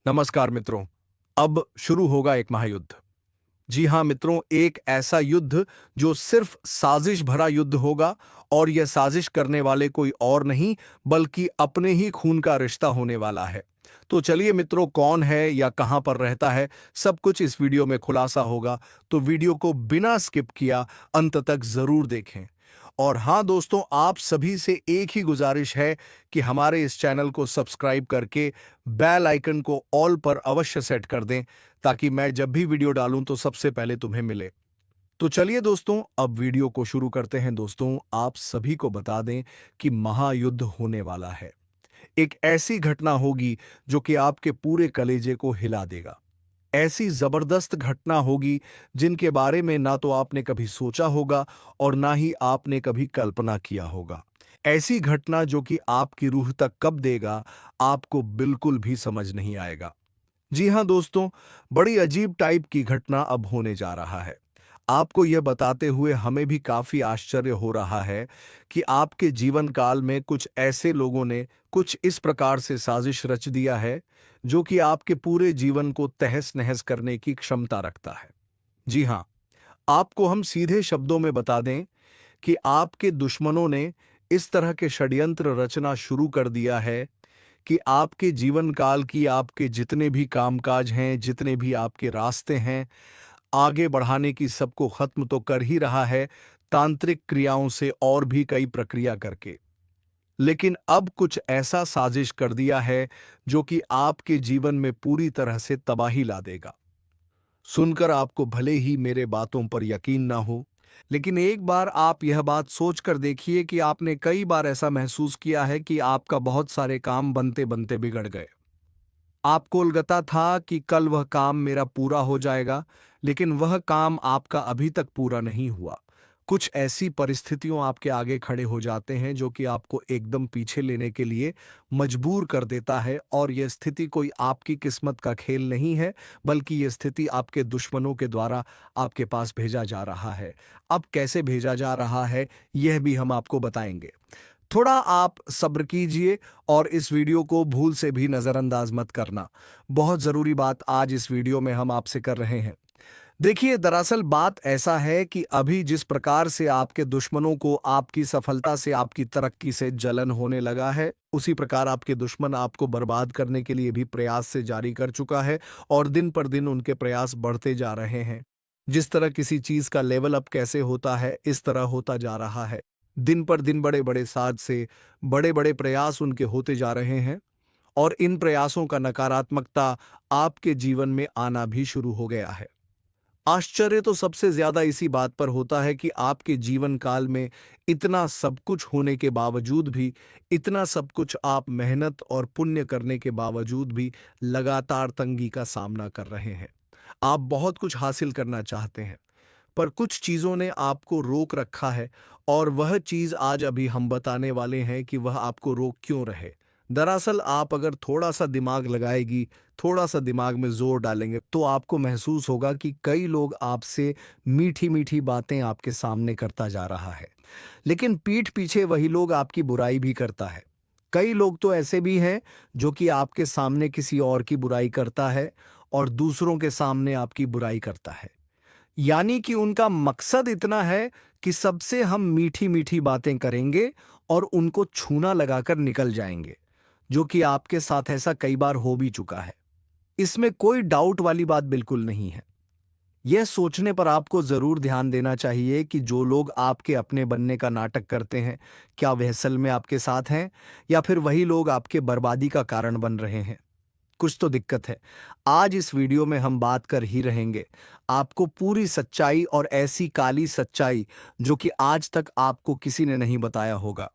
नमस्कार मित्रों। अब शुरू होगा एक महायुद्ध। जी हां मित्रों, एक ऐसा युद्ध जो सिर्फ साजिश भरा युद्ध होगा। और यह साजिश करने वाले कोई और नहीं बल्कि अपने ही खून का रिश्ता होने वाला है। तो चलिए मित्रों, कौन है या कहां पर रहता है, सब कुछ इस वीडियो में खुलासा होगा। तो वीडियो को बिना स्किप किया अंत तक जरूर देखें। और हाँ दोस्तों, आप सभी से एक ही गुजारिश है कि हमारे इस चैनल को सब्सक्राइब करके बेल आइकन को ऑल पर अवश्य सेट कर दें, ताकि मैं जब भी वीडियो डालूं तो सबसे पहले तुम्हें मिले। तो चलिए दोस्तों, अब वीडियो को शुरू करते हैं। दोस्तों, आप सभी को बता दें कि महायुद्ध होने वाला है। एक ऐसी घटना होगी जो कि आपके पूरे कलेजे को हिला देगा। ऐसी जबरदस्त घटना होगी जिनके बारे में ना तो आपने कभी सोचा होगा और ना ही आपने कभी कल्पना किया होगा। ऐसी घटना जो कि आपकी रूह तक कब देगा, आपको बिल्कुल भी समझ नहीं आएगा। जी हां दोस्तों, बड़ी अजीब टाइप की घटना अब होने जा रहा है। आपको यह बताते हुए हमें भी काफी आश्चर्य हो रहा है कि आपके जीवन काल में कुछ ऐसे लोगों ने कुछ इस प्रकार से साजिश रच दिया है जो कि आपके पूरे जीवन को तहस-नहस करने की क्षमता रखता है। जी हां, आपको हम सीधे शब्दों में बता दें कि आपके दुश्मनों ने इस तरह के षड्यंत्र रचना शुरू कर दिया है कि आपके जीवन काल की आपके जितने भी कामकाज हैं, जितने भी आपके रास्ते हैं, आगे बढ़ाने की सबको खत्म तो कर ही रहा है, तांत्रिक क्रियाओं से और भी कई प्रक्रिया करके। लेकिन अब कुछ ऐसा साजिश कर दिया है जो कि आपके जीवन में पूरी तरह से तबाही ला देगा। सुनकर आपको भले ही मेरे बातों पर यकीन ना हो, लेकिन एक बार आप यह बात सोच कर देखिए कि आपने कई बार ऐसा महसूस किया है कि आपका बहुत सारे काम बनते बनते बिगड़ गए। आपको लगता था कि कल वह काम मेरा पूरा हो जाएगा, लेकिन वह काम आपका अभी तक पूरा नहीं हुआ। कुछ ऐसी परिस्थितियों आपके आगे खड़े हो जाते हैं जो कि आपको एकदम पीछे लेने के लिए मजबूर कर देता है, और यह स्थिति कोई आपकी किस्मत का खेल नहीं है, बल्कि यह स्थिति आपके दुश्मनों के द्वारा आपके पास भेजा जा रहा है। अब कैसे भेजा जा रहा है, यह भी हम आपको बताएंगे। थोड़ा आप सब्र कीजिए और इस वीडियो को भूल से भी नज़रअंदाज मत करना। बहुत ज़रूरी बात आज इस वीडियो में हम आपसे कर रहे हैं। देखिए, दरअसल बात ऐसा है कि अभी जिस प्रकार से आपके दुश्मनों को आपकी सफलता से, आपकी तरक्की से जलन होने लगा है, उसी प्रकार आपके दुश्मन आपको बर्बाद करने के लिए भी प्रयास से जारी कर चुका है, और दिन पर दिन उनके प्रयास बढ़ते जा रहे हैं। जिस तरह किसी चीज़ का लेवल अप कैसे होता है, इस तरह होता जा रहा है। दिन पर दिन बड़े-बड़े साज से बड़े-बड़े प्रयास उनके होते जा रहे हैं, और इन प्रयासों का नकारात्मकता आपके जीवन में आना भी शुरू हो गया है। आश्चर्य तो सबसे ज्यादा इसी बात पर होता है कि आपके जीवन काल में इतना सब कुछ होने के बावजूद भी, इतना सब कुछ आप मेहनत और पुण्य करने के बावजूद भी लगातार तंगी का सामना कर रहे हैं। आप बहुत कुछ हासिल करना चाहते हैं, पर कुछ चीज़ों ने आपको रोक रखा है, और वह चीज़ आज अभी हम बताने वाले हैं कि वह आपको रोक क्यों रहे। दरअसल आप अगर थोड़ा-सा दिमाग लगाएगी, थोड़ा-सा दिमाग में ज़ोर डालेंगे, तो आपको महसूस होगा कि कई लोग आपसे मीठी-मीठी बातें आपके सामने करता जा रहा है, लेकिन पीठ पीछे वही लोग आपकी बुराई भी करता है। कई लोग तो ऐसे भी हैं जो कि आपके सामने किसी और की बुराई करता है और दूसरों के सामने आपकी बुराई करता है। यानी कि उनका मकसद इतना है कि सबसे हम मीठी-मीठी बातें करेंगे और उनको छूना लगाकर निकल जाएंगे, जो कि आपके साथ ऐसा कई बार हो भी चुका है। इसमें कोई डाउट वाली बात बिल्कुल नहीं है। यह सोचने पर आपको जरूर ध्यान देना चाहिए कि जो लोग आपके अपने बनने का नाटक करते हैं, क्या वे असल में आपके साथ हैं, या फिर वही लोग आपके बर्बादी का कारण बन रहे हैं। कुछ तो दिक्कत है। आज इस वीडियो में हम बात कर ही रहेंगे। आपको पूरी सच्चाई, और ऐसी काली सच्चाई जो कि आज तक आपको किसी ने नहीं बताया होगा।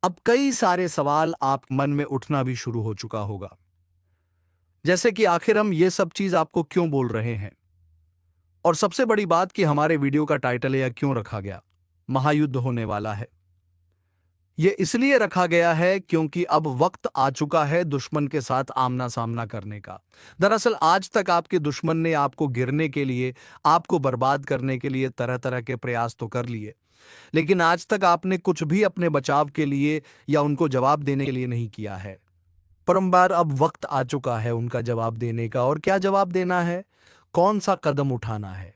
अब कई सारे सवाल आप मन में उठना भी शुरू हो चुका होगा, जैसे कि आखिर हम ये सब चीज आपको क्यों बोल रहे हैं, और सबसे बड़ी बात कि हमारे वीडियो का टाइटल यह क्यों रखा गया, महायुद्ध होने वाला है। ये इसलिए रखा गया है क्योंकि अब वक्त आ चुका है दुश्मन के साथ आमना सामना करने का। दरअसल आज तक आपके दुश्मन ने आपको गिरने के लिए, आपको बर्बाद करने के लिए तरह तरह के प्रयास तो कर लिए, लेकिन आज तक आपने कुछ भी अपने बचाव के लिए या उनको जवाब देने के लिए नहीं किया है। परंबार अब वक्त आ चुका है उनका जवाब देने का। और क्या जवाब देना है, कौन सा कदम उठाना है,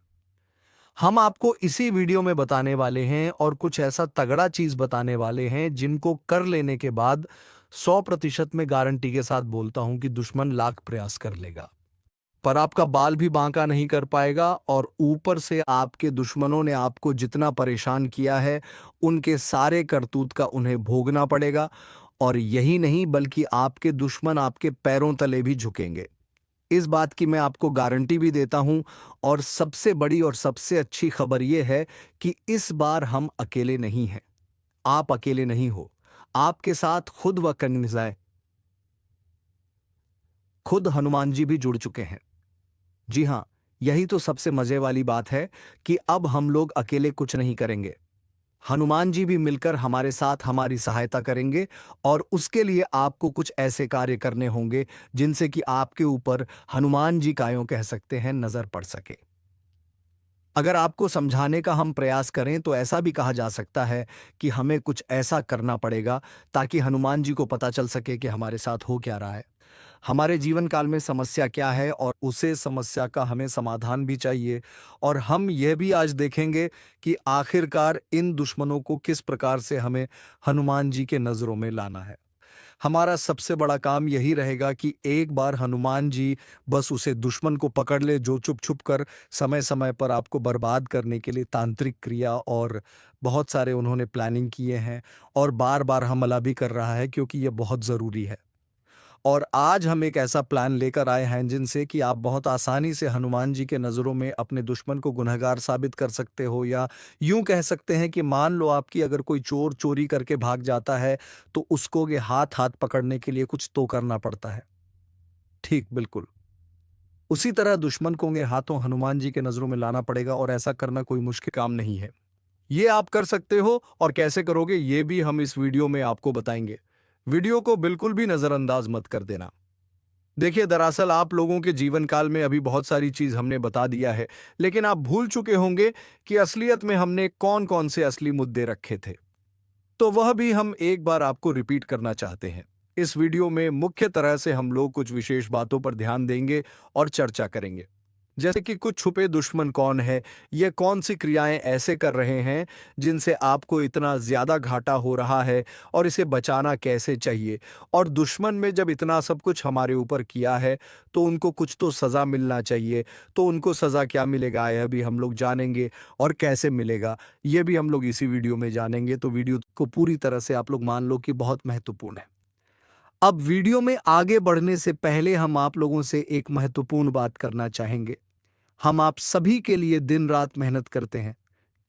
हम आपको इसी वीडियो में बताने वाले हैं। और कुछ ऐसा तगड़ा चीज बताने वाले हैं जिनको कर लेने के बाद 100% में गारंटी के साथ बोलता हूं कि दुश्मन लाख प्रयास कर लेगा, पर आपका बाल भी बांका नहीं कर पाएगा। और ऊपर से आपके दुश्मनों ने आपको जितना परेशान किया है, उनके सारे करतूत का उन्हें भोगना पड़ेगा। और यही नहीं, बल्कि आपके दुश्मन आपके पैरों तले भी झुकेंगे। इस बात की मैं आपको गारंटी भी देता हूं। और सबसे बड़ी और सबसे अच्छी खबर यह है कि इस बार हम अकेले नहीं हैं। आप अकेले नहीं हो, आपके साथ खुद व कन्विजाए खुद हनुमान जी भी जुड़ चुके हैं। जी हाँ, यही तो सबसे मजे वाली बात है कि अब हम लोग अकेले कुछ नहीं करेंगे। हनुमान जी भी मिलकर हमारे साथ हमारी सहायता करेंगे। और उसके लिए आपको कुछ ऐसे कार्य करने होंगे जिनसे कि आपके ऊपर हनुमान जी का यूं कह सकते हैं नजर पड़ सके। अगर आपको समझाने का हम प्रयास करें तो ऐसा भी कहा जा सकता है कि हमें कुछ ऐसा करना पड़ेगा ताकि हनुमान जी को पता चल सके कि हमारे साथ हो क्या रहा है, हमारे जीवन काल में समस्या क्या है, और उसे समस्या का हमें समाधान भी चाहिए। और हम यह भी आज देखेंगे कि आखिरकार इन दुश्मनों को किस प्रकार से हमें हनुमान जी के नज़रों में लाना है। हमारा सबसे बड़ा काम यही रहेगा कि एक बार हनुमान जी बस उसे दुश्मन को पकड़ ले जो छुप छुप कर समय समय पर आपको बर्बाद करने के लिए तांत्रिक क्रिया और बहुत सारे उन्होंने प्लानिंग किए हैं। और बार बार हमला भी कर रहा है क्योंकि ये बहुत ज़रूरी है। और आज हम एक ऐसा प्लान लेकर आए हैं जिनसे कि आप बहुत आसानी से हनुमान जी के नज़रों में अपने दुश्मन को गुनहगार साबित कर सकते हो। या यूं कह सकते हैं कि मान लो आपकी अगर कोई चोर चोरी करके भाग जाता है तो उसको ये हाथ हाथ पकड़ने के लिए कुछ तो करना पड़ता है। ठीक बिल्कुल उसी तरह दुश्मन को ये हाथों हनुमान जी के नज़रों में लाना पड़ेगा। और ऐसा करना कोई मुश्किल काम नहीं है। ये आप कर सकते हो, और कैसे करोगे ये भी हम इस वीडियो में आपको बताएंगे। वीडियो को बिल्कुल भी नज़रअंदाज मत कर देना। देखिए, दरअसल आप लोगों के जीवन काल में अभी बहुत सारी चीज हमने बता दिया है, लेकिन आप भूल चुके होंगे कि असलियत में हमने कौन कौन से असली मुद्दे रखे थे। तो वह भी हम एक बार आपको रिपीट करना चाहते हैं। इस वीडियो में मुख्य तरह से हम लोग कुछ विशेष बातों पर ध्यान देंगे और चर्चा करेंगे, जैसे कि कुछ छुपे दुश्मन कौन है, ये कौन सी क्रियाएं ऐसे कर रहे हैं जिनसे आपको इतना ज्यादा घाटा हो रहा है, और इसे बचाना कैसे चाहिए। और दुश्मन में जब इतना सब कुछ हमारे ऊपर किया है तो उनको कुछ तो सजा मिलना चाहिए। तो उनको सजा क्या मिलेगा यह भी हम लोग जानेंगे, और कैसे मिलेगा ये भी हम लोग इसी वीडियो में जानेंगे। तो वीडियो को पूरी तरह से आप लोग मान लो कि बहुत महत्वपूर्ण है। अब वीडियो में आगे बढ़ने से पहले हम आप लोगों से एक महत्वपूर्ण बात करना चाहेंगे। हम आप सभी के लिए दिन रात मेहनत करते हैं,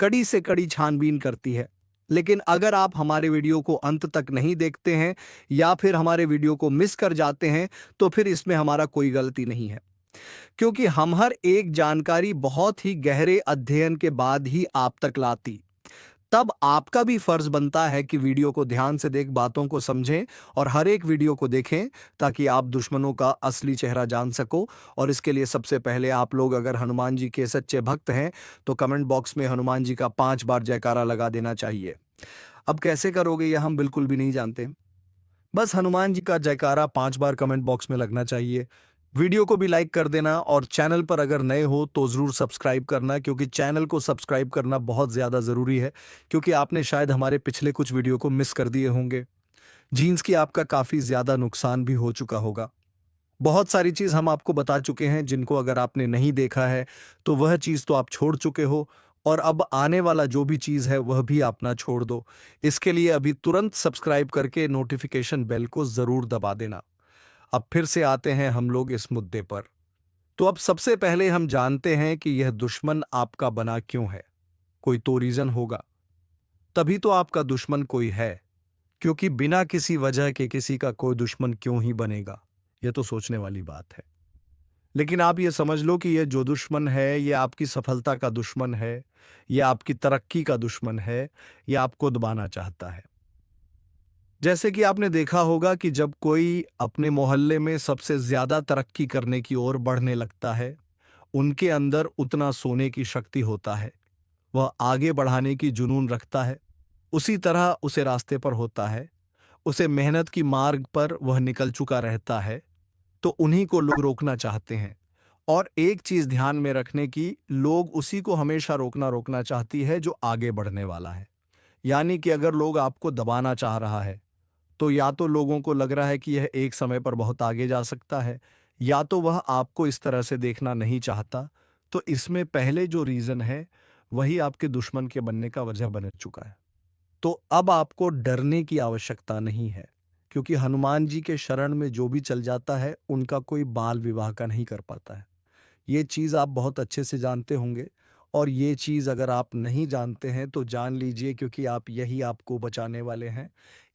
कड़ी से कड़ी छानबीन करती है। लेकिन अगर आप हमारे वीडियो को अंत तक नहीं देखते हैं या फिर हमारे वीडियो को मिस कर जाते हैं, तो फिर इसमें हमारा कोई गलती नहीं है, क्योंकि हम हर एक जानकारी बहुत ही गहरे अध्ययन के बाद ही आप तक लाती। तब आपका भी फर्ज बनता है कि वीडियो को ध्यान से देख बातों को समझें और हर एक वीडियो को देखें, ताकि आप दुश्मनों का असली चेहरा जान सको। और इसके लिए सबसे पहले आप लोग अगर हनुमान जी के सच्चे भक्त हैं तो कमेंट बॉक्स में हनुमान जी का 5 बार जयकारा लगा देना चाहिए। अब कैसे करोगे यह हम बिल्कुल भी नहीं जानते। बस हनुमान जी का जयकारा 5 बार कमेंट बॉक्स में लगना चाहिए। वीडियो को भी लाइक कर देना, और चैनल पर अगर नए हो तो ज़रूर सब्सक्राइब करना, क्योंकि चैनल को सब्सक्राइब करना बहुत ज़्यादा ज़रूरी है, क्योंकि आपने शायद हमारे पिछले कुछ वीडियो को मिस कर दिए होंगे। जीन्स की आपका काफ़ी ज़्यादा नुकसान भी हो चुका होगा। बहुत सारी चीज़ हम आपको बता चुके हैं जिनको अगर आपने नहीं देखा है तो वह चीज़ तो आप छोड़ चुके हो, और अब आने वाला जो भी चीज़ है वह भी आप ना छोड़ दो। इसके लिए अभी तुरंत सब्सक्राइब करके नोटिफिकेशन बेल को ज़रूर दबा देना। अब फिर से आते हैं हम लोग इस मुद्दे पर। तो अब सबसे पहले हम जानते हैं कि यह दुश्मन आपका बना क्यों है। कोई तो रीजन होगा, तभी तो आपका दुश्मन कोई है। क्योंकि बिना किसी वजह के किसी का कोई दुश्मन क्यों ही बनेगा, यह तो सोचने वाली बात है। लेकिन आप ये समझ लो कि यह जो दुश्मन है यह आपकी सफलता का दुश्मन है, यह आपकी तरक्की का दुश्मन है, यह आपको दबाना चाहता है। जैसे कि आपने देखा होगा कि जब कोई अपने मोहल्ले में सबसे ज्यादा तरक्की करने की ओर बढ़ने लगता है, उनके अंदर उतना सोने की शक्ति होता है, वह आगे बढ़ाने की जुनून रखता है, उसी तरह उसे रास्ते पर होता है। उसे मेहनत की मार्ग पर वह निकल चुका रहता है, तो उन्हीं को लोग रोकना चाहते हैं। और एक चीज ध्यान में रखने की, लोग उसी को हमेशा रोकना रोकना चाहती है जो आगे बढ़ने वाला है। यानी कि अगर लोग आपको दबाना चाह रहा है, तो या तो लोगों को लग रहा है कि यह एक समय पर बहुत आगे जा सकता है, या तो वह आपको इस तरह से देखना नहीं चाहता। तो इसमें पहले जो रीजन है, वही आपके दुश्मन के बनने का वजह बन चुका है। तो अब आपको डरने की आवश्यकता नहीं है, क्योंकि हनुमान जी के शरण में जो भी चल जाता है, उनका कोई बाल विवाह का नहीं कर पाता है। ये चीज़ आप बहुत अच्छे से जानते होंगे। और ये चीज़ अगर आप नहीं जानते हैं तो जान लीजिए, क्योंकि आप यही आपको बचाने वाले हैं,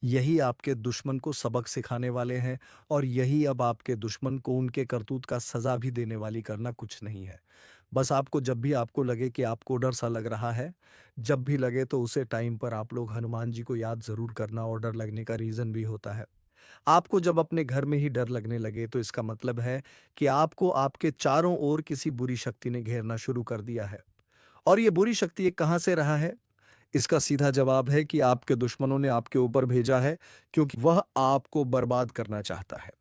यही आपके दुश्मन को सबक सिखाने वाले हैं, और यही अब आपके दुश्मन को उनके करतूत का सज़ा भी देने वाली करना कुछ नहीं है। बस आपको जब भी आपको लगे कि आपको डर सा लग रहा है, जब भी लगे तो उसे टाइम पर आप लोग हनुमान जी को याद ज़रूर करना। और डर लगने का रीज़न भी होता है। आपको जब अपने घर में ही डर लगने लगे, तो इसका मतलब है कि आपको आपके चारों ओर किसी बुरी शक्ति ने घेरना शुरू कर दिया है। और ये बुरी शक्ति ये कहाँ से रहा है? इसका सीधा जवाब है कि आपके दुश्मनों ने आपके ऊपर भेजा है, क्योंकि वह आपको बर्बाद करना चाहता है।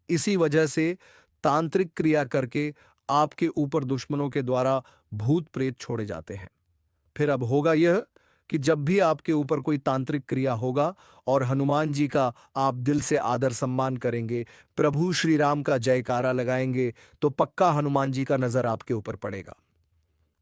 इसी वजह से तांत्रिक क्रिया करके आपके ऊपर दुश्मनों के द्वारा भूत प्रेत छोड़े जाते हैं। फिर अब होगा यह कि जब भी आपके ऊपर कोई तांत्रिक क्रिया होगा और हनुमान जी का आप दिल से आदर सम्मान करेंगे, प्रभु श्री राम का जयकारा लगाएंगे, तो पक्का हनुमान जी का नजर आपके ऊपर पड़ेगा।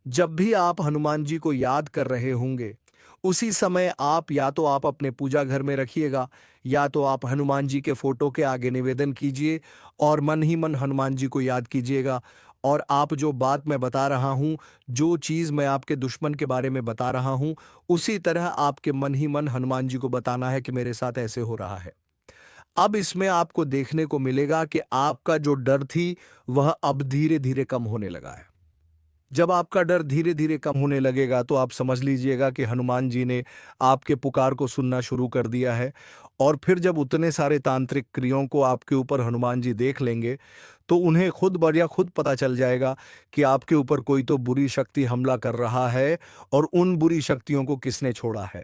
जब भी आप हनुमान जी को याद कर रहे होंगे, उसी समय आप या तो आप अपने पूजा घर में रखिएगा, या तो आप हनुमान जी के फोटो के आगे निवेदन कीजिए और मन ही मन हनुमान जी को याद कीजिएगा। और आप जो बात मैं बता रहा हूं, जो चीज मैं आपके दुश्मन के बारे में बता रहा हूं, उसी तरह आपके मन ही मन हनुमान जी को बताना है कि मेरे साथ ऐसे हो रहा है। अब इसमें आपको देखने को मिलेगा कि आपका जो डर थी, वह अब धीरे धीरे कम होने लगा है। जब आपका डर धीरे धीरे कम होने लगेगा, तो आप समझ लीजिएगा कि हनुमान जी ने आपके पुकार को सुनना शुरू कर दिया है। और फिर जब उतने सारे तांत्रिक क्रियाओं को आपके ऊपर हनुमान जी देख लेंगे, तो उन्हें खुद ब खुद पता चल जाएगा कि आपके ऊपर कोई तो बुरी शक्ति हमला कर रहा है। और उन बुरी शक्तियों को किसने छोड़ा है,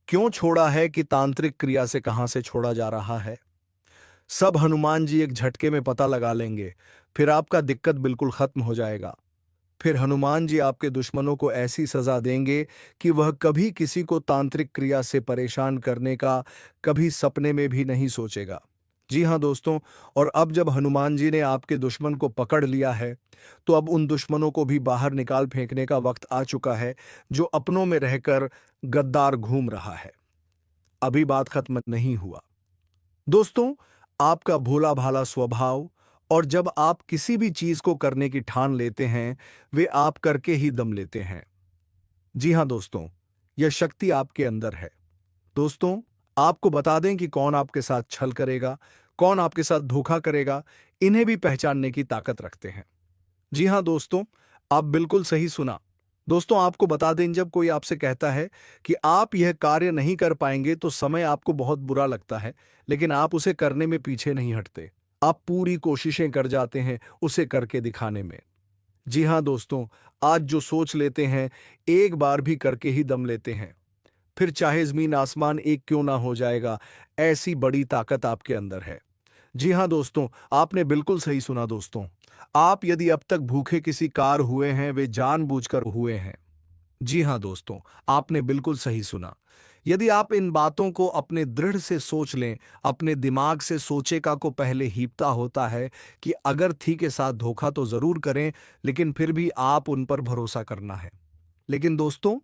क्यों छोड़ा है, कि तांत्रिक क्रिया से कहाँ से छोड़ा जा रहा है, सब हनुमान जी एक झटके में पता लगा लेंगे। फिर आपका दिक्कत बिल्कुल खत्म हो जाएगा। फिर हनुमान जी आपके दुश्मनों को ऐसी सजा देंगे कि वह कभी किसी को तांत्रिक क्रिया से परेशान करने का कभी सपने में भी नहीं सोचेगा। जी हाँ दोस्तों, और अब जब हनुमान जी ने आपके दुश्मन को पकड़ लिया है, तो अब उन दुश्मनों को भी बाहर निकाल फेंकने का वक्त आ चुका है, जो अपनों में रहकर गद्दार घूम रहा है। अभी बात खत्म नहीं हुआ दोस्तों। आपका भोला भाला स्वभाव, और जब आप किसी भी चीज को करने की ठान लेते हैं, वे आप करके ही दम लेते हैं। जी हां दोस्तों, यह शक्ति आपके अंदर है। दोस्तों, आपको बता दें कि कौन आपके साथ छल करेगा, कौन आपके साथ धोखा करेगा, इन्हें भी पहचानने की ताकत रखते हैं। जी हां दोस्तों, आप बिल्कुल सही सुना। दोस्तों, आपको बता दें, जब कोई आपसे कहता है कि आप यह कार्य नहीं कर पाएंगे, तो समय आपको बहुत बुरा लगता है, लेकिन आप उसे करने में पीछे नहीं हटते। आप पूरी कोशिशें कर जाते हैं उसे करके दिखाने में। जी हां दोस्तों, आज जो सोच लेते हैं, एक बार भी करके ही दम लेते हैं। फिर चाहे जमीन आसमान एक क्यों ना हो जाएगा, ऐसी बड़ी ताकत आपके अंदर है। जी हाँ दोस्तों, आपने बिल्कुल सही सुना दोस्तों। आप यदि अब तक भूखे किसी कार हुए हैं, वे जानबूझकर हुए हैं। जी हाँ दोस्तों, आपने बिल्कुल सही सुना। यदि आप इन बातों को अपने दृढ़ से सोच लें, अपने दिमाग से सोचेगा को पहले हीपता होता है कि अगर थी के साथ धोखा तो जरूर करें, लेकिन फिर भी आप उन पर भरोसा करना है। लेकिन दोस्तों,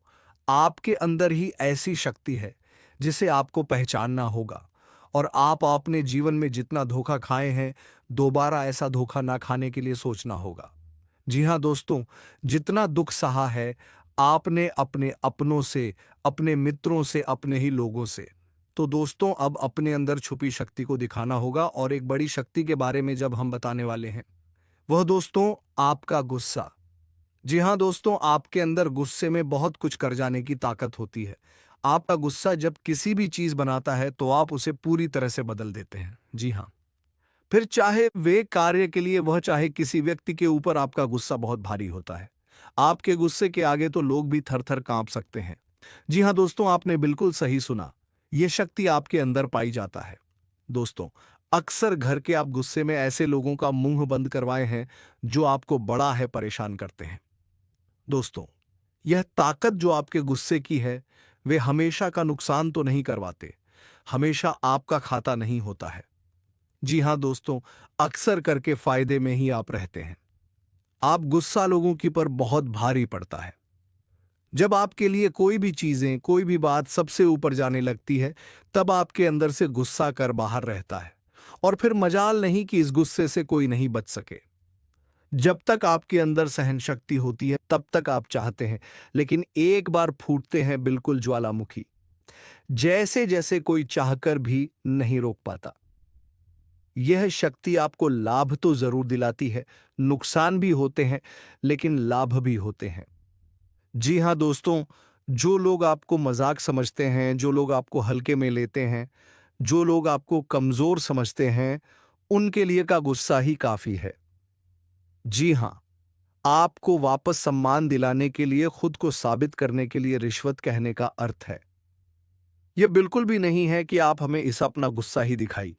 आपके अंदर ही ऐसी शक्ति है जिसे आपको पहचानना होगा। और आप अपने जीवन में जितना धोखा खाए हैं, दोबारा ऐसा धोखा ना खाने के लिए सोचना होगा। जी हाँ दोस्तों, जितना दुख सहा है आपने अपने अपनों से, अपने मित्रों से, अपने ही लोगों से, तो दोस्तों अब अपने अंदर छुपी शक्ति को दिखाना होगा। और एक बड़ी शक्ति के बारे में जब हम बताने वाले हैं, वह दोस्तों आपका गुस्सा। जी हाँ दोस्तों, आपके अंदर गुस्से में बहुत कुछ कर जाने की ताकत होती है। आपका गुस्सा जब किसी भी चीज बनाता है, तो आप उसे पूरी तरह से बदल देते हैं। जी हाँ, फिर चाहे वे कार्य के लिए, वह चाहे किसी व्यक्ति के ऊपर, आपका गुस्सा बहुत भारी होता है। आपके गुस्से के आगे तो लोग भी थर थर कांप सकते हैं। जी हाँ दोस्तों, आपने बिल्कुल सही सुना। ये शक्ति आपके अंदर पाई जाता है। दोस्तों, अक्सर घर के आप गुस्से में ऐसे लोगों का मुंह बंद करवाए हैं जो आपको बड़ा है परेशान करते हैं। दोस्तों, यह ताकत जो आपके गुस्से की है, वे हमेशा का नुकसान तो नहीं करवाते, हमेशा आपका खाता नहीं होता है। जी हां दोस्तों, अक्सर करके फायदे में ही आप रहते हैं। आप गुस्सा लोगों की पर बहुत भारी पड़ता है। जब आपके लिए कोई भी चीजें, कोई भी बात सबसे ऊपर जाने लगती है, तब आपके अंदर से गुस्सा कर बाहर रहता है और फिर मजाल नहीं कि इस गुस्से से कोई नहीं बच सके। जब तक आपके अंदर सहन शक्ति होती है तब तक आप चाहते हैं, लेकिन एक बार फूटते हैं बिल्कुल ज्वालामुखी, जैसे जैसे कोई चाहकर भी नहीं रोक पाता। यह शक्ति आपको लाभ तो जरूर दिलाती है, नुकसान भी होते हैं, लेकिन लाभ भी होते हैं। जी हां दोस्तों, जो लोग आपको मजाक समझते हैं, जो लोग आपको हल्के में लेते हैं, जो लोग आपको कमजोर समझते हैं, उनके लिए का गुस्सा ही काफी है। जी हां, आपको वापस सम्मान दिलाने के लिए, खुद को साबित करने के लिए रिश्वत कहने का अर्थ है। यह बिल्कुल भी नहीं है कि आप हमें इस अपना गुस्सा ही दिखाई,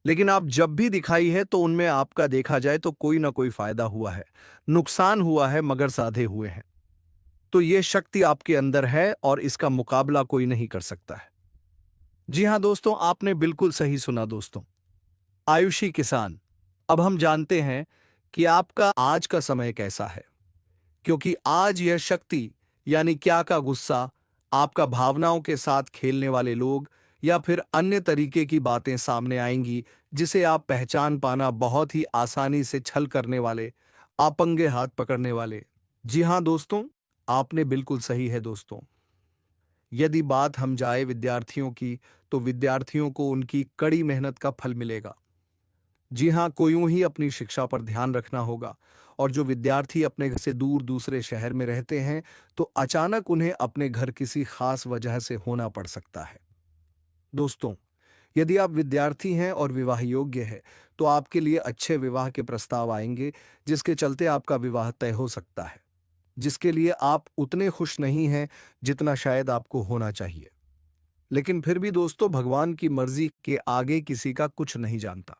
लेकिन आप जब भी दिखाई है तो उनमें आपका देखा जाए तो कोई ना कोई फायदा हुआ है, नुकसान हुआ है, मगर साधे हुए हैं। तो यह शक्ति आपके अंदर है और इसका मुकाबला कोई नहीं कर सकता है। जी हां दोस्तों, आपने बिल्कुल सही सुना दोस्तों। आयुषी किसान, अब हम जानते हैं कि आपका आज का समय कैसा है, क्योंकि आज यह शक्ति यानी क्या का गुस्सा, आपका भावनाओं के साथ खेलने वाले लोग या फिर अन्य तरीके की बातें सामने आएंगी जिसे आप पहचान पाना बहुत ही आसानी से छल करने वाले, आपंगे हाथ पकड़ने वाले। जी हां दोस्तों, आपने बिल्कुल सही है दोस्तों। यदि बात हम जाए विद्यार्थियों की, तो विद्यार्थियों को उनकी कड़ी मेहनत का फल मिलेगा। जी हाँ, को यूं ही अपनी शिक्षा पर ध्यान रखना होगा। और जो विद्यार्थी अपने घर से दूर दूसरे शहर में रहते हैं, तो अचानक उन्हें अपने घर किसी खास वजह से होना पड़ सकता है। दोस्तों, यदि आप विद्यार्थी हैं और विवाह योग्य है, तो आपके लिए अच्छे विवाह के प्रस्ताव आएंगे, जिसके चलते आपका विवाह तय हो सकता है, जिसके लिए आप उतने खुश नहीं हैं जितना शायद आपको होना चाहिए। लेकिन फिर भी दोस्तों, भगवान की मर्जी के आगे किसी का कुछ नहीं जानता।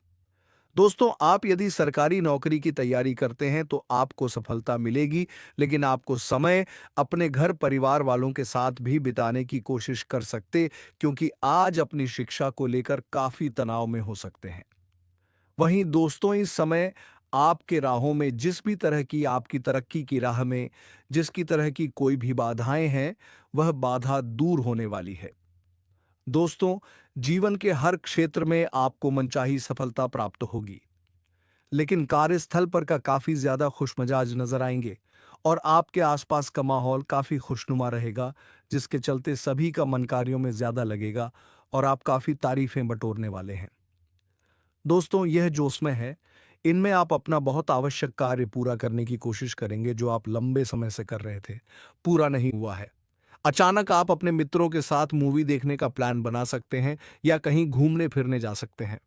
दोस्तों, आप यदि सरकारी नौकरी की तैयारी करते हैं तो आपको सफलता मिलेगी, लेकिन आपको समय अपने घर परिवार वालों के साथ भी बिताने की कोशिश कर सकते, क्योंकि आज अपनी शिक्षा को लेकर काफी तनाव में हो सकते हैं। वहीं दोस्तों, इस समय आपके राहों में जिस भी तरह की, आपकी तरक्की की राह में जिसकी तरह की कोई भी बाधाएं हैं, वह बाधा दूर होने वाली है। दोस्तों, जीवन के हर क्षेत्र में आपको मनचाही सफलता प्राप्त होगी, लेकिन कार्यस्थल पर का काफी ज्यादा खुशमिजाज नजर आएंगे और आपके आसपास का माहौल काफी खुशनुमा रहेगा, जिसके चलते सभी का मन कार्यों में ज्यादा लगेगा और आप काफी तारीफें बटोरने वाले हैं। दोस्तों, यह जोश में है, इनमें आप अपना बहुत आवश्यक कार्य पूरा करने की कोशिश करेंगे जो आप लंबे समय से कर रहे थे, पूरा नहीं हुआ है। अचानक आप अपने मित्रों के साथ मूवी देखने का प्लान बना सकते हैं या कहीं घूमने फिरने जा सकते हैं।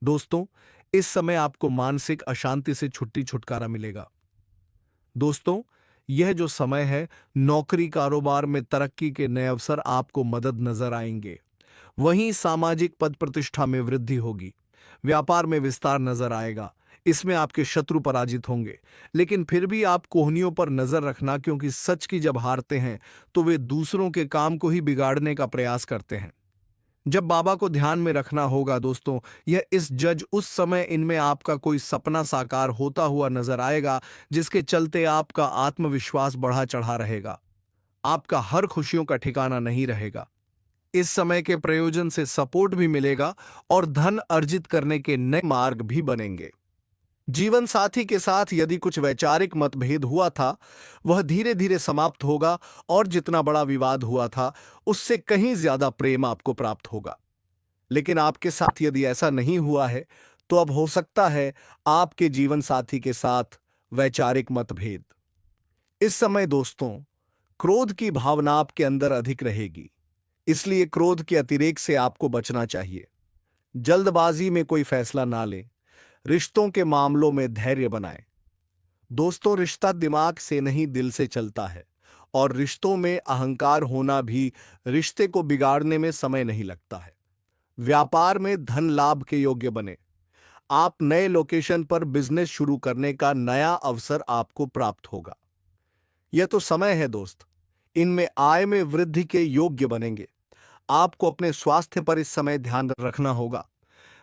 दोस्तों, इस समय आपको मानसिक अशांति से छुटकारा मिलेगा। दोस्तों, यह जो समय है, नौकरी कारोबार में तरक्की के नए अवसर आपको मदद नजर आएंगे। वहीं सामाजिक पद प्रतिष्ठा में वृद्धि होगी, व्यापार में विस्तार नजर आएगा। इसमें आपके शत्रु पराजित होंगे, लेकिन फिर भी आप कोहनियों पर नजर रखना, क्योंकि सच की जब हारते हैं तो वे दूसरों के काम को ही बिगाड़ने का प्रयास करते हैं। जब बाबा को ध्यान में रखना होगा दोस्तों, यह इस जज उस समय इनमें आपका कोई सपना साकार होता हुआ नजर आएगा, जिसके चलते आपका आत्मविश्वास बढ़ा चढ़ा रहेगा। आपका हर खुशियों का ठिकाना नहीं रहेगा। इस समय के प्रयोजन से सपोर्ट भी मिलेगा और धन अर्जित करने के नए मार्ग भी बनेंगे। जीवन साथी के साथ यदि कुछ वैचारिक मतभेद हुआ था, वह धीरे धीरे समाप्त होगा और जितना बड़ा विवाद हुआ था, उससे कहीं ज्यादा प्रेम आपको प्राप्त होगा। लेकिन आपके साथ यदि ऐसा नहीं हुआ है, तो अब हो सकता है आपके जीवन साथी के साथ वैचारिक मतभेद। इस समय दोस्तों, क्रोध की भावना आपके अंदर अधिक रहेगी, इसलिए क्रोध के अतिरेक से आपको बचना चाहिए। जल्दबाजी में कोई फैसला ना लें। रिश्तों के मामलों में धैर्य बनाएं। दोस्तों, रिश्ता दिमाग से नहीं दिल से चलता है और रिश्तों में अहंकार होना भी रिश्ते को बिगाड़ने में समय नहीं लगता है। व्यापार में धन लाभ के योग्य बने। आप नए लोकेशन पर बिजनेस शुरू करने का नया अवसर आपको प्राप्त होगा। यह तो समय है दोस्त, इनमें आय में वृद्धि के योग्य बनेंगे। आपको अपने स्वास्थ्य पर इस समय ध्यान रखना होगा।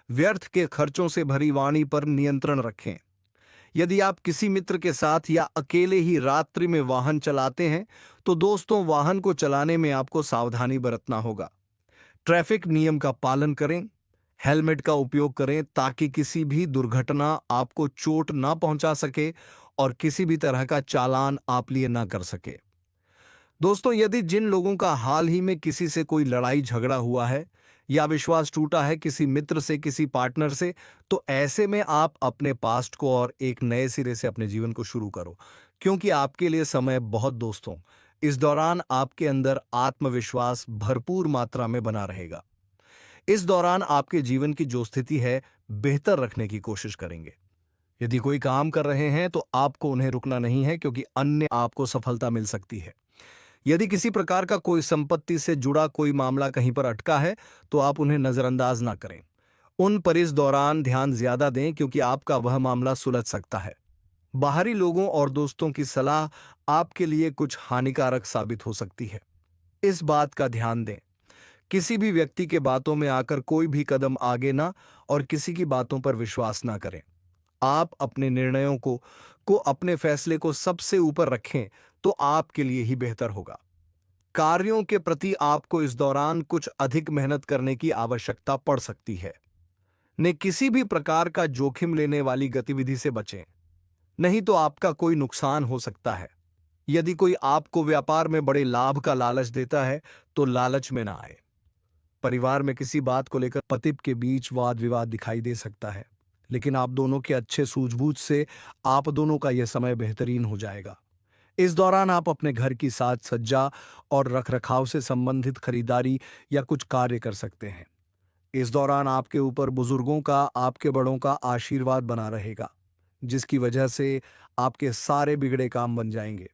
व्यर्थ के खर्चों से भरी वाणी पर नियंत्रण रखें। यदि आप किसी मित्र के साथ या अकेले ही रात्रि में वाहन चलाते हैं तो दोस्तों, वाहन को चलाने में आपको सावधानी बरतना होगा। ट्रैफिक नियम का पालन करें। हेलमेट का उपयोग करें ताकि किसी भी दुर्घटना आपको चोट ना पहुंचा सके और किसी भी तरह का चालान आप लिए ना कर सके। दोस्तों, यदि जिन लोगों का हाल ही में किसी से कोई लड़ाई झगड़ा हुआ है या विश्वास टूटा है किसी मित्र से, किसी पार्टनर से, तो ऐसे में आप अपने पास्ट को और एक नए सिरे से अपने जीवन को शुरू करो, क्योंकि आपके लिए समय बहुत दोस्तों, इस दौरान आपके अंदर आत्मविश्वास भरपूर मात्रा में बना रहेगा। इस दौरान आपके जीवन की जो स्थिति है बेहतर रखने की कोशिश करेंगे। यदि कोई काम कर रहे हैं तो आपको उन्हें रुकना नहीं है, क्योंकि अन्य आपको सफलता मिल सकती है। यदि किसी प्रकार का कोई संपत्ति से जुड़ा कोई मामला कहीं पर अटका है तो आप उन्हें नजरअंदाज ना करें। उन पर इस दौरान ध्यान ज्यादा दें, क्योंकि आपका वह मामला सुलझ सकता है। बाहरी लोगों और दोस्तों की सलाह आपके लिए कुछ हानिकारक साबित हो सकती है, इस बात का ध्यान दें। किसी भी व्यक्ति के बातों में आकर कोई भी कदम आगे ना और किसी की बातों पर विश्वास ना करें। आप अपने निर्णयों को अपने फैसले को सबसे ऊपर रखें तो आपके लिए ही बेहतर होगा। कार्यों के प्रति आपको इस दौरान कुछ अधिक मेहनत करने की आवश्यकता पड़ सकती है। ने किसी भी प्रकार का जोखिम लेने वाली गतिविधि से बचें, नहीं तो आपका कोई नुकसान हो सकता है। यदि कोई आपको व्यापार में बड़े लाभ का लालच देता है तो लालच में ना आए। परिवार में किसी बात को लेकर पति के बीच वाद विवाद दिखाई दे सकता है, लेकिन आप दोनों के अच्छे सूझबूझ से आप दोनों का यह समय बेहतरीन हो जाएगा। इस दौरान आप अपने घर की साज सज्जा और रखरखाव से संबंधित खरीदारी या कुछ कार्य कर सकते हैं। इस दौरान आपके ऊपर बुजुर्गों का, आपके बड़ों का आशीर्वाद बना रहेगा, जिसकी वजह से आपके सारे बिगड़े काम बन जाएंगे।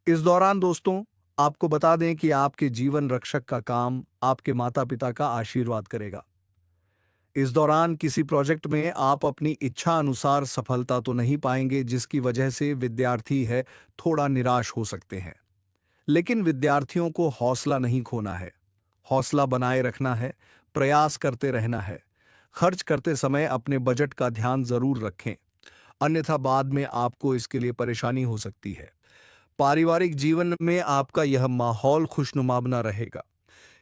इस दौरान दोस्तों, आपको बता दें कि आपके जीवन रक्षक का काम आपके माता पिता का आशीर्वाद करेगा। इस दौरान किसी प्रोजेक्ट में आप अपनी इच्छा अनुसार सफलता तो नहीं पाएंगे, जिसकी वजह से विद्यार्थी है थोड़ा निराश हो सकते हैं। लेकिन विद्यार्थियों को हौसला नहीं खोना है, हौसला बनाए रखना है, प्रयास करते रहना है। खर्च करते समय अपने बजट का ध्यान जरूर रखें, अन्यथा बाद में आपको इसके लिए परेशानी हो सकती है। पारिवारिक जीवन में आपका यह माहौल खुशनुमा बना रहेगा।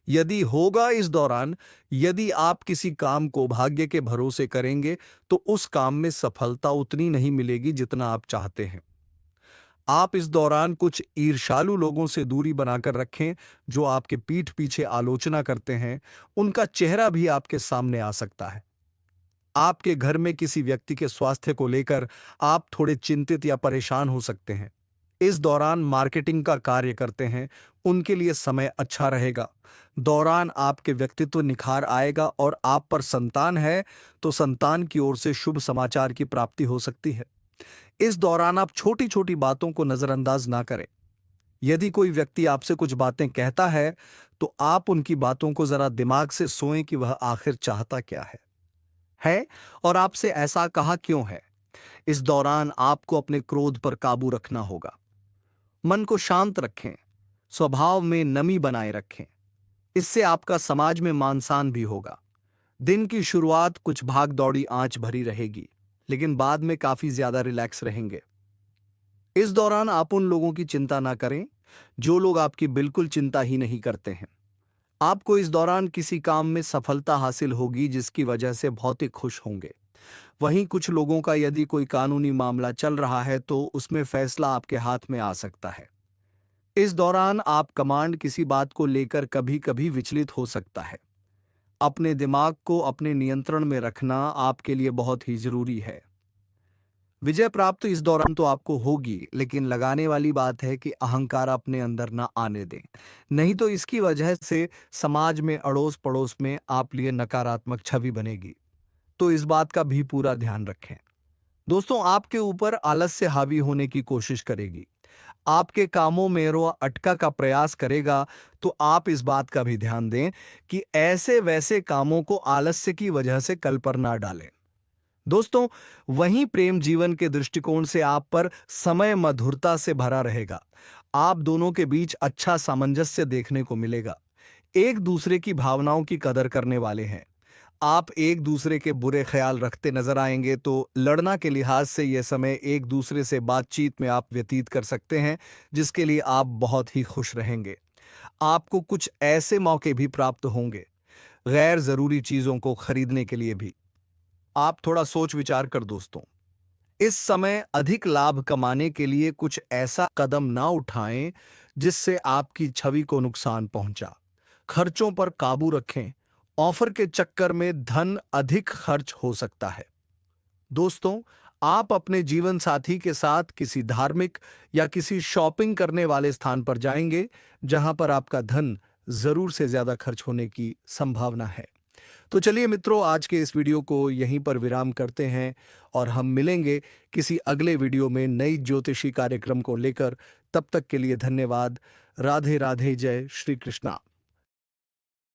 यदि होगा इस दौरान, यदि आप किसी काम को भाग्य के भरोसे करेंगे तो उस काम में सफलता उतनी नहीं मिलेगी जितना आप चाहते हैं। आप इस दौरान कुछ ईर्ष्यालु लोगों से दूरी बनाकर रखें जो आपके पीठ पीछे आलोचना करते हैं। उनका चेहरा भी आपके सामने आ सकता है। आपके घर में किसी व्यक्ति के स्वास्थ्य को लेकर आप थोड़े चिंतित या परेशान हो सकते हैं। इस दौरान मार्केटिंग का कार्य करते हैं, उनके लिए समय अच्छा रहेगा। दौरान आपके व्यक्तित्व निखार आएगा और आप पर संतान है तो संतान की ओर से शुभ समाचार की प्राप्ति हो सकती है। इस दौरान आप छोटी छोटी बातों को नजरअंदाज ना करें। यदि कोई व्यक्ति आपसे कुछ बातें कहता है तो आप उनकी बातों को जरा दिमाग से सोएं कि वह आखिर चाहता क्या है और आपसे ऐसा कहा क्यों है। इस दौरान आपको अपने क्रोध पर काबू रखना होगा। मन को शांत रखें, स्वभाव में नमी बनाए रखें, इससे आपका समाज में मान सम्मान भी होगा। दिन की शुरुआत कुछ भाग दौड़ी आंच भरी रहेगी, लेकिन बाद में काफी ज्यादा रिलैक्स रहेंगे। इस दौरान आप उन लोगों की चिंता ना करें जो लोग आपकी बिल्कुल चिंता ही नहीं करते हैं। आपको इस दौरान किसी काम में सफलता हासिल होगी जिसकी वजह से बहुत ही खुश होंगे। वहीं कुछ लोगों का यदि कोई कानूनी मामला चल रहा है तो उसमें फैसला आपके हाथ में आ सकता है। इस दौरान आप कमांड किसी बात को लेकर कभी कभी विचलित हो सकता है। अपने दिमाग को अपने नियंत्रण में रखना आपके लिए बहुत ही जरूरी है। विजय प्राप्त इस दौरान तो आपको होगी, लेकिन लगाने वाली बात है कि अहंकार अपने अंदर ना आने दें, नहीं तो इसकी वजह से समाज में अड़ोस पड़ोस में आप लिए नकारात्मक छवि बनेगी। तो इस बात का भी पूरा ध्यान रखें। दोस्तों, आपके ऊपर आलस्य हावी होने की कोशिश करेगी। आपके कामों में अटका का प्रयास करेगा, तो आप इस बात का भी ध्यान दें कि ऐसे वैसे कामों को आलस्य की वजह से कल पर ना डालें। दोस्तों, वहीं प्रेम जीवन के दृष्टिकोण से आप पर समय मधुरता से भरा रहेगा। आप दोनों के बीच अच्छा सामंजस्य देखने को मिलेगा। एक दूसरे की भावनाओं की कदर करने वाले हैं। आप एक दूसरे के बुरे ख्याल रखते नजर आएंगे, तो लड़ना के लिहाज से यह समय एक दूसरे से बातचीत में आप व्यतीत कर सकते हैं, जिसके लिए आप बहुत ही खुश रहेंगे। आपको कुछ ऐसे मौके भी प्राप्त होंगे, गैर जरूरी चीजों को खरीदने के लिए भी। आप थोड़ा सोच विचार कर दोस्तों, इस समय अधिक लाभ कमाने के लिए कुछ ऐसा कदम ना उठाएं जिससे आपकी छवि को नुकसान पहुंचा। खर्चों पर काबू रखें। ऑफर के चक्कर में धन अधिक खर्च हो सकता है। दोस्तों, आप अपने जीवन साथी के साथ किसी धार्मिक या किसी शॉपिंग करने वाले स्थान पर जाएंगे, जहां पर आपका धन जरूर से ज्यादा खर्च होने की संभावना है। तो चलिए मित्रों, आज के इस वीडियो को यहीं पर विराम करते हैं और हम मिलेंगे किसी अगले वीडियो में नई ज्योतिषी कार्यक्रम को लेकर। तब तक के लिए धन्यवाद। राधे राधे, जय श्री कृष्णा।